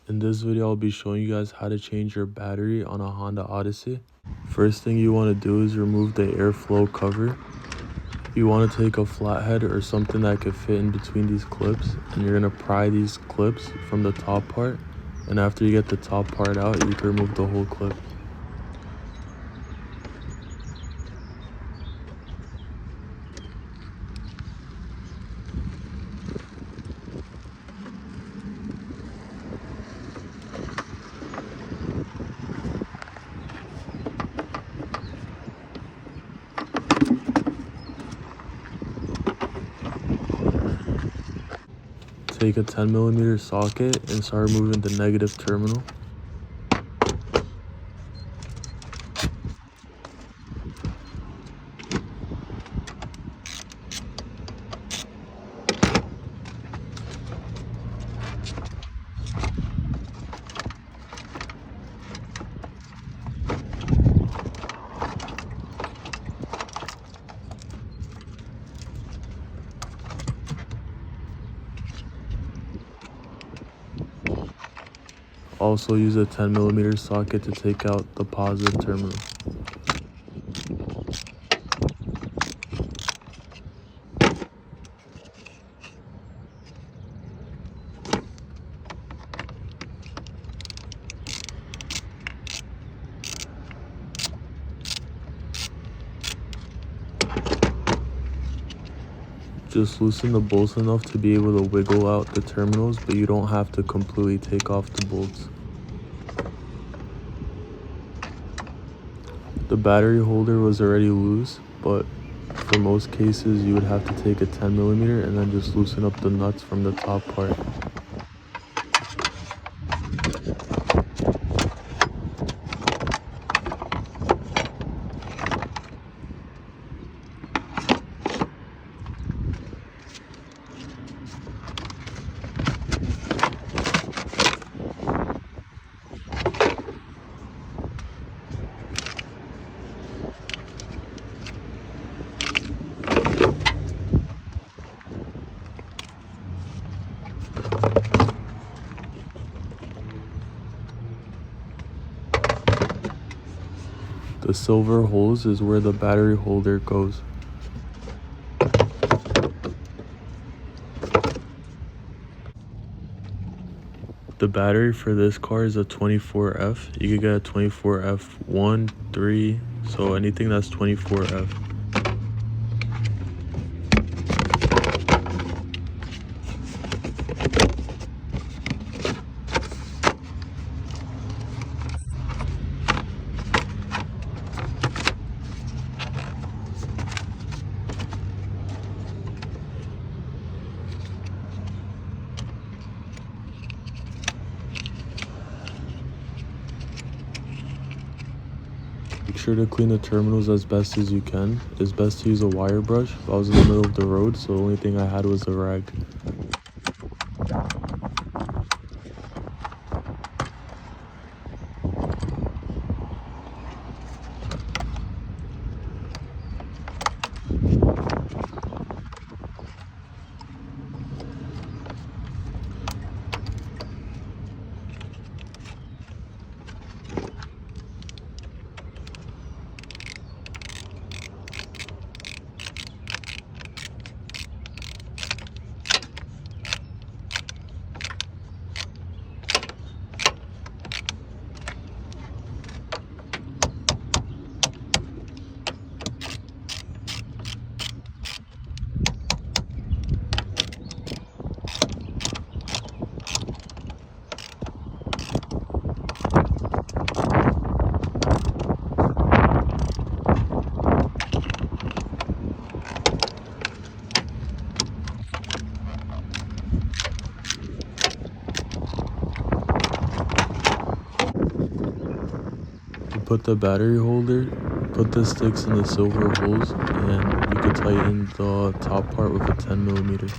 In this video, I'll be showing you guys how to change your battery on a Honda Odyssey. First thing you want to do is remove the airflow cover. You want to take a flathead or something that could fit in between these clips, and you're going to pry these clips from the top part. And after you get the top part out, you can remove the whole clip. Take a 10mm socket and start removing the negative terminal. Also use a 10mm socket to take out the positive terminal. Just loosen the bolts enough to be able to wiggle out the terminals, but you don't have to completely take off the bolts. The battery holder was already loose, but for most cases you would have to take a 10mm and then just loosen up the nuts from the top part. The silver holes is where the battery holder goes. The battery for this car is a 24F. You could get a 24F1, 3, so anything that's 24F. Make sure to clean the terminals as best as you can. It's best to use a wire brush. I was in the middle of the road, so the only thing I had was a rag. Put the battery holder, put the sticks in the silver holes, and you can tighten the top part with a 10mm.